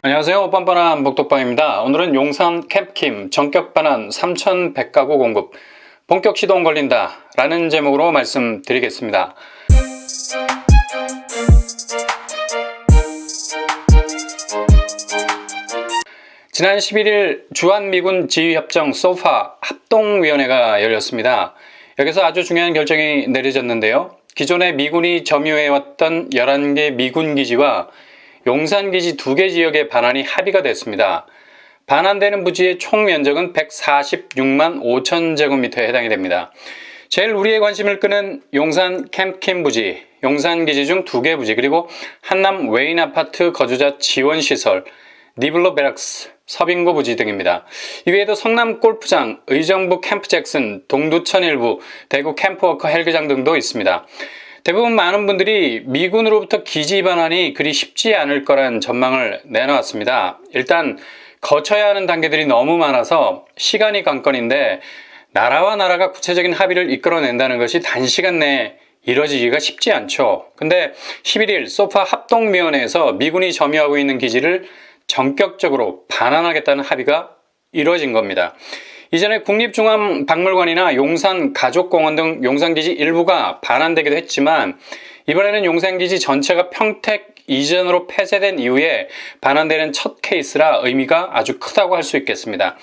안녕하세요. 뻔뻔한 복덕방입니다. 오늘은 용산 캠프킴 전격 반환 3,100가구 공급 본격 시동 걸린다 라는 제목으로 말씀드리겠습니다. 지난 11일 주한미군 지휘협정 소파 합동위원회가 열렸습니다. 여기서 아주 중요한 결정이 내려졌는데요. 기존에 미군이 점유해왔던 11개 미군기지와 용산기지 2개 지역의 반환이 합의가 됐습니다. 반환되는 부지의 총 면적은 146만 5천 제곱미터에 해당이 됩니다. 제일 우리의 관심을 끄는 용산 캠프킴 부지, 용산기지 중 2개 부지, 그리고 한남 외인 아파트 거주자 지원시설, 니블로 베락스, 서빙고 부지 등입니다. 이외에도 성남 골프장, 의정부 캠프 잭슨, 동두천 일부, 대구 캠프워커 헬기장 등도 있습니다. 대부분 많은 분들이 미군으로부터 기지 반환이 그리 쉽지 않을 거란 전망을 내놓았습니다. 일단 거쳐야 하는 단계들이 너무 많아서 시간이 관건인데 나라와 나라가 구체적인 합의를 이끌어낸다는 것이 단시간 내에 이뤄지기가 쉽지 않죠. 근데 11일 소파 합동위원회에서 미군이 점유하고 있는 기지를 전격적으로 반환하겠다는 합의가 이루어진 겁니다. 이전에 국립중앙박물관이나 용산가족공원 등 용산기지 일부가 반환되기도 했지만 이번에는 용산기지 전체가 평택 이전으로 폐쇄된 이후에 반환되는 첫 케이스라 의미가 아주 크다고 할 수 있겠습니다.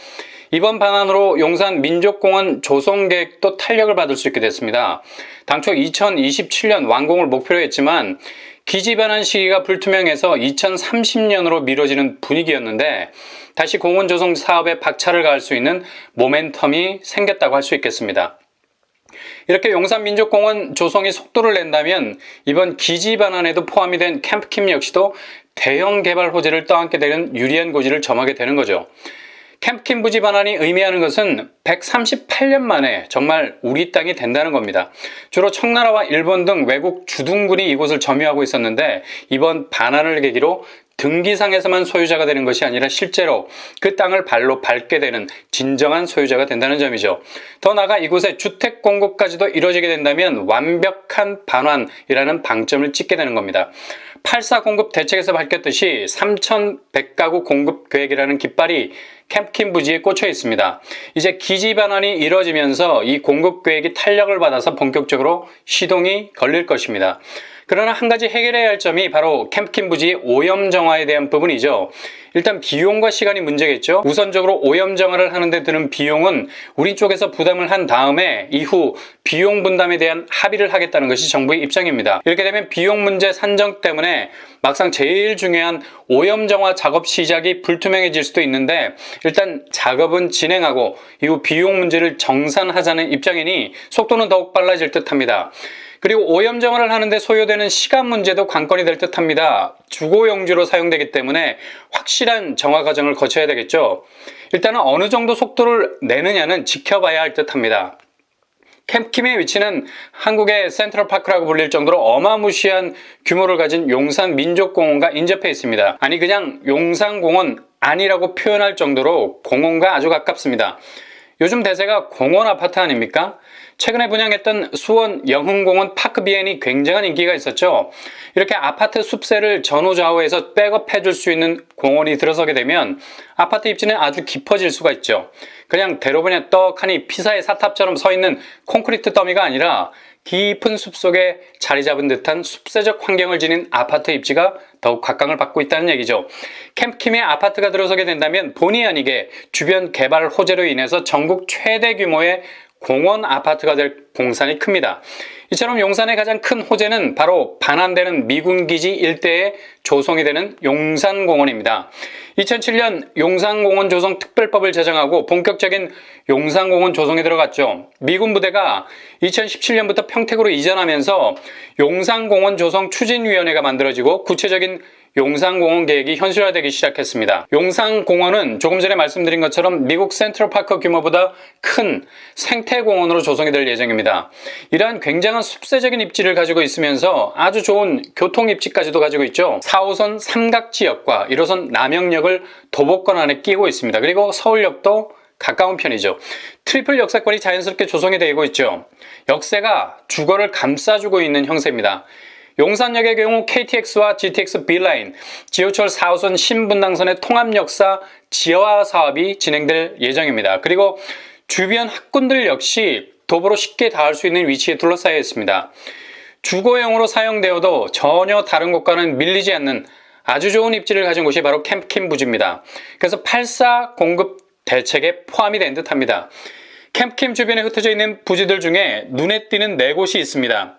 이번 반환으로 용산 민족공원 조성 계획도 탄력을 받을 수 있게 됐습니다. 당초 2027년 완공을 목표로 했지만 기지 반환 시기가 불투명해서 2030년으로 미뤄지는 분위기였는데 다시 공원 조성 사업에 박차를 가할 수 있는 모멘텀이 생겼다고 할 수 있겠습니다. 이렇게 용산민족공원 조성이 속도를 낸다면 이번 기지 반환에도 포함이 된 캠프킴 역시도 대형 개발 호재를 떠안게 되는 유리한 고지를 점하게 되는 거죠. 캠프킴 부지 반환이 의미하는 것은 138년 만에 정말 우리 땅이 된다는 겁니다. 주로 청나라와 일본 등 외국 주둔군이 이곳을 점유하고 있었는데 이번 반환을 계기로 등기상에서만 소유자가 되는 것이 아니라 실제로 그 땅을 발로 밟게 되는 진정한 소유자가 된다는 점이죠. 더 나아가 이곳에 주택 공급까지도 이루어지게 된다면 완벽한 반환이라는 방점을 찍게 되는 겁니다. 8.4 공급 대책에서 밝혔듯이 3,100가구 공급 계획이라는 깃발이 캠프킴 부지에 꽂혀 있습니다. 이제 기지 반환이 이루어지면서 이 공급 계획이 탄력을 받아서 본격적으로 시동이 걸릴 것입니다. 그러나 한 가지 해결해야 할 점이 바로 캠프킴 부지의 오염 정화에 대한 부분이죠. 일단 비용과 시간이 문제겠죠. 우선적으로 오염 정화를 하는데 드는 비용은 우리 쪽에서 부담을 한 다음에 이후 비용 분담에 대한 합의를 하겠다는 것이 정부의 입장입니다. 이렇게 되면 비용 문제 산정 때문에 막상 제일 중요한 오염 정화 작업 시작이 불투명해질 수도 있는데 일단 작업은 진행하고 이후 비용 문제를 정산하자는 입장이니 속도는 더욱 빨라질 듯합니다. 그리고 오염 정화를 하는데 소요되는 시간 문제도 관건이 될 듯합니다. 주거용지로 사용되기 때문에 확실한 정화 과정을 거쳐야 되겠죠. 일단은 어느 정도 속도를 내느냐는 지켜봐야 할 듯합니다. 캠프킴의 위치는 한국의 센트럴파크라고 불릴 정도로 어마무시한 규모를 가진 용산 민족공원과 인접해 있습니다. 아니 그냥 용산공원 아니라고 표현할 정도로 공원과 아주 가깝습니다. 요즘 대세가 공원 아파트 아닙니까? 최근에 분양했던 수원 영흥공원 파크비엔이 굉장한 인기가 있었죠. 이렇게 아파트 숲세를 전후좌우에서 백업해 줄 수 있는 공원이 들어서게 되면 아파트 입지는 아주 깊어질 수가 있죠. 그냥 대로변에 떡하니 피사의 사탑처럼 서 있는 콘크리트 더미가 아니라 깊은 숲속에 자리 잡은 듯한 숲세적 환경을 지닌 아파트 입지가 더욱 각광을 받고 있다는 얘기죠. 캠프킴의 아파트가 들어서게 된다면 본의 아니게 주변 개발 호재로 인해서 전국 최대 규모의 공원 아파트가 될 공산이 큽니다. 이처럼 용산의 가장 큰 호재는 바로 반환되는 미군기지 일대에 조성이 되는 용산공원입니다. 2007년 용산공원 조성 특별법을 제정하고 본격적인 용산공원 조성에 들어갔죠. 미군 부대가 2017년부터 평택으로 이전하면서 용산공원 조성 추진위원회가 만들어지고 구체적인 용산공원 계획이 현실화되기 시작했습니다. 용산공원은 조금 전에 말씀드린 것처럼 미국 센트럴파크 규모보다 큰 생태공원으로 조성이 될 예정입니다. 이러한 굉장한 숲세적인 입지를 가지고 있으면서 아주 좋은 교통 입지까지도 가지고 있죠. 4호선 삼각지역과 1호선 남영역을 도보권 안에 끼고 있습니다. 그리고 서울역도 가까운 편이죠. 트리플 역세권이 자연스럽게 조성이 되고 있죠. 역세가 주거를 감싸주고 있는 형세입니다. 용산역의 경우 KTX와 GTX B라인, 지하철 4호선 신분당선의 통합역사 지하화 사업이 진행될 예정입니다. 그리고 주변 학군들 역시 도보로 쉽게 닿을 수 있는 위치에 둘러싸여 있습니다. 주거용으로 사용되어도 전혀 다른 곳과는 밀리지 않는 아주 좋은 입지를 가진 곳이 바로 캠프킴 부지입니다. 그래서 8사 공급 대책에 포함이 된 듯합니다. 캠프킴 주변에 흩어져 있는 부지들 중에 눈에 띄는 4곳이 있습니다.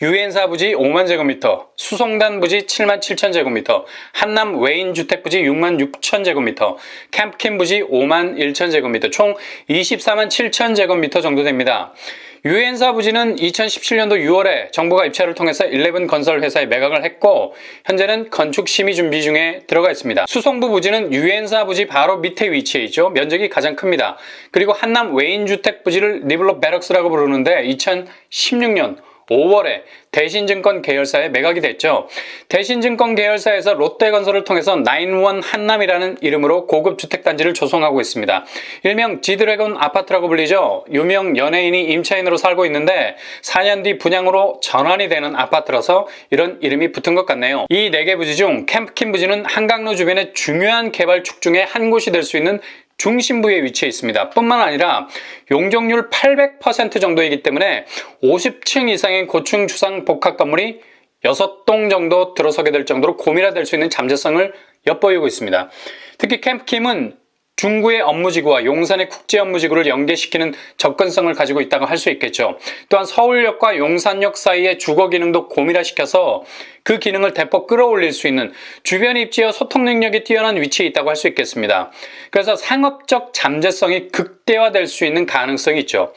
유엔사 부지 5만 제곱미터, 수송단 부지 7만 7천 제곱미터, 한남 외인 주택 부지 6만 6천 제곱미터, 캠프킴 부지 5만 1천 제곱미터, 총 24만 7천 제곱미터 정도 됩니다. 유엔사 부지는 2017년도 6월에 정부가 입찰을 통해서 11 건설 회사에 매각을 했고 현재는 건축 심의 준비 중에 들어가 있습니다. 수송부 부지는 유엔사 부지 바로 밑에 위치해 있죠. 면적이 가장 큽니다. 그리고 한남 외인 주택 부지를 리블로 베럭스라고 부르는데 2016년 5월에 대신증권 계열사에 매각이 됐죠. 대신증권 계열사에서 롯데건설을 통해서 9원 한남이라는 이름으로 고급 주택단지를 조성하고 있습니다. 일명 지드래곤 아파트라고 불리죠. 유명 연예인이 임차인으로 살고 있는데 4년 뒤 분양으로 전환이 되는 아파트라서 이런 이름이 붙은 것 같네요. 이 4개 부지 중 캠프킴 부지는 한강로 주변의 중요한 개발축 중에 한 곳이 될 수 있는 중심부에 위치해 있습니다. 뿐만 아니라 용적률 800% 정도이기 때문에 50층 이상의 고층 주상 복합 건물이 6동 정도 들어서게 될 정도로 고밀화될 수 있는 잠재성을 엿보이고 있습니다. 특히 캠프킴은 중구의 업무지구와 용산의 국제업무지구를 연계시키는 접근성을 가지고 있다고 할 수 있겠죠. 또한 서울역과 용산역 사이의 주거 기능도 고밀화시켜서 그 기능을 대폭 끌어올릴 수 있는 주변 입지와 소통 능력이 뛰어난 위치에 있다고 할 수 있겠습니다. 그래서 상업적 잠재성이 극대화될 수 있는 가능성이 있죠.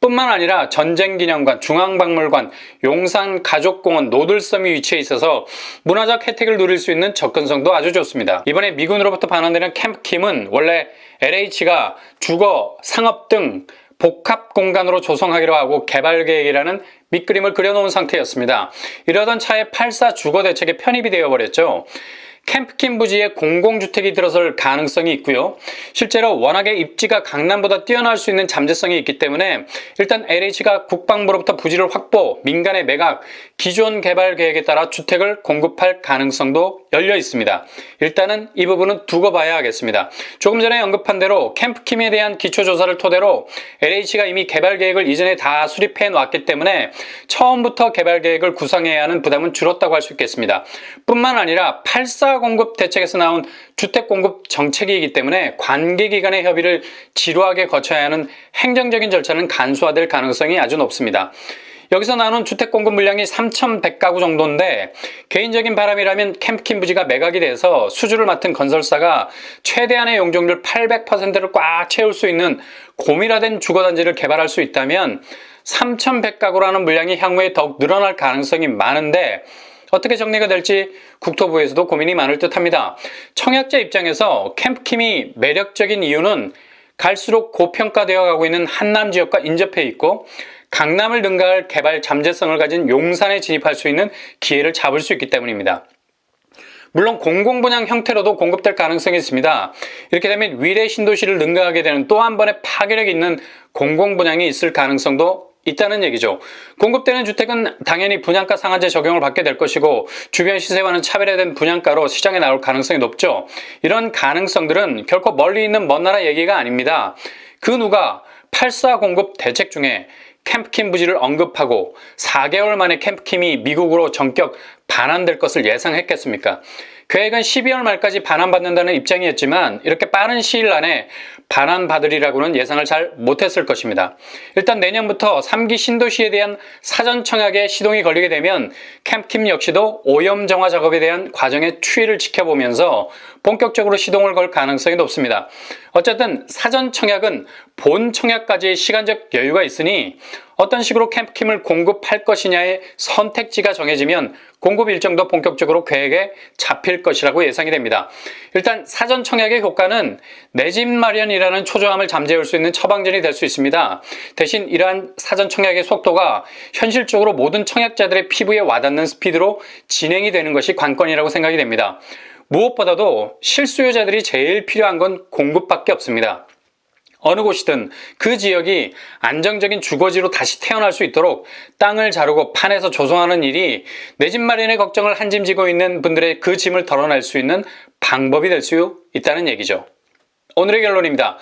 뿐만 아니라 전쟁기념관, 중앙박물관, 용산가족공원, 노들섬이 위치해 있어서 문화적 혜택을 누릴 수 있는 접근성도 아주 좋습니다. 이번에 미군으로부터 반환되는 캠프킴은 원래 LH가 주거, 상업 등 복합 공간으로 조성하기로 하고 개발 계획이라는 밑그림을 그려놓은 상태였습니다. 이러던 차에 8사 주거 대책에 편입이 되어버렸죠. 캠프킴 부지에 공공주택이 들어설 가능성이 있고요. 실제로 워낙에 입지가 강남보다 뛰어날 수 있는 잠재성이 있기 때문에 일단 LH가 국방부로부터 부지를 확보, 민간의 매각, 기존 개발 계획에 따라 주택을 공급할 가능성도 열려 있습니다. 일단은 이 부분은 두고 봐야 하겠습니다. 조금 전에 언급한 대로 캠프킴에 대한 기초조사를 토대로 LH가 이미 개발 계획을 이전에 다 수립해 놨기 때문에 처음부터 개발 계획을 구상해야 하는 부담은 줄었다고 할 수 있겠습니다. 뿐만 아니라 8사 공급 대책에서 나온 주택 공급 정책이기 때문에 관계기관의 협의를 지루하게 거쳐야 하는 행정적인 절차는 간소화될 가능성이 아주 높습니다. 여기서 나오는 주택 공급 물량이 3,100가구 정도인데 개인적인 바람이라면 캠프킴 부지가 매각이 돼서 수주를 맡은 건설사가 최대한의 용적률 800%를 꽉 채울 수 있는 고밀화된 주거단지를 개발할 수 있다면 3,100가구라는 물량이 향후에 더욱 늘어날 가능성이 많은데 어떻게 정리가 될지 국토부에서도 고민이 많을 듯합니다. 청약자 입장에서 캠프킴이 매력적인 이유는 갈수록 고평가되어 가고 있는 한남 지역과 인접해 있고 강남을 능가할 개발 잠재성을 가진 용산에 진입할 수 있는 기회를 잡을 수 있기 때문입니다. 물론 공공분양 형태로도 공급될 가능성이 있습니다. 이렇게 되면 위례 신도시를 능가하게 되는 또 한 번의 파괴력 있는 공공분양이 있을 가능성도 있다는 얘기죠. 공급되는 주택은 당연히 분양가 상한제 적용을 받게 될 것이고 주변 시세와는 차별화된 분양가로 시장에 나올 가능성이 높죠. 이런 가능성들은 결코 멀리 있는 먼 나라 얘기가 아닙니다. 그 누가 8사 공급 대책 중에 캠프킴 부지를 언급하고 4개월 만에 캠프킴이 미국으로 전격 반환될 것을 예상했겠습니까? 계획은 12월 말까지 반환받는다는 입장이었지만 이렇게 빠른 시일 안에 반환받으리라고는 예상을 잘 못했을 것입니다. 일단 내년부터 3기 신도시에 대한 사전 청약에 시동이 걸리게 되면 캠프킴 역시도 오염 정화 작업에 대한 과정의 추이를 지켜보면서 본격적으로 시동을 걸 가능성이 높습니다. 어쨌든 사전 청약은 본 청약까지의 시간적 여유가 있으니 어떤 식으로 캠프킴을 공급할 것이냐의 선택지가 정해지면 공급 일정도 본격적으로 계획에 잡힐 것이라고 예상이 됩니다. 일단 사전 청약의 효과는 내 집 마련이라는 초조함을 잠재울 수 있는 처방전이 될 수 있습니다. 대신 이러한 사전 청약의 속도가 현실적으로 모든 청약자들의 피부에 와닿는 스피드로 진행이 되는 것이 관건이라고 생각이 됩니다. 무엇보다도 실수요자들이 제일 필요한 건 공급밖에 없습니다. 어느 곳이든 그 지역이 안정적인 주거지로 다시 태어날 수 있도록 땅을 자르고 판에서 조성하는 일이 내 집 마련의 걱정을 한 짐 지고 있는 분들의 그 짐을 덜어낼 수 있는 방법이 될 수 있다는 얘기죠. 오늘의 결론입니다.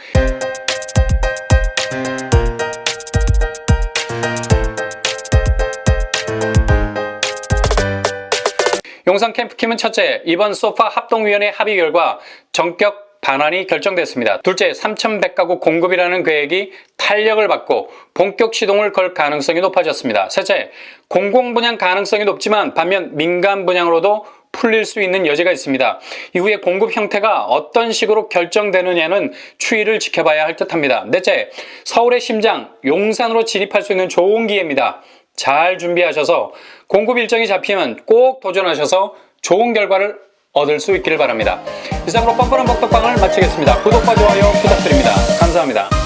용산 캠프킴은 첫째, 이번 소파 합동위원회 합의 결과 전격 반환이 결정됐습니다. 둘째, 3,100가구 공급이라는 계획이 탄력을 받고 본격 시동을 걸 가능성이 높아졌습니다. 셋째, 공공분양 가능성이 높지만 반면 민간 분양으로도 풀릴 수 있는 여지가 있습니다. 이후에 공급 형태가 어떤 식으로 결정되느냐는 추이를 지켜봐야 할 듯합니다. 넷째, 서울의 심장, 용산으로 진입할 수 있는 좋은 기회입니다. 잘 준비하셔서 공급 일정이 잡히면 꼭 도전하셔서 좋은 결과를 얻을 수 있기를 바랍니다. 이상으로 뻔뻔한 복덕방을 마치겠습니다. 구독과 좋아요 부탁드립니다. 감사합니다.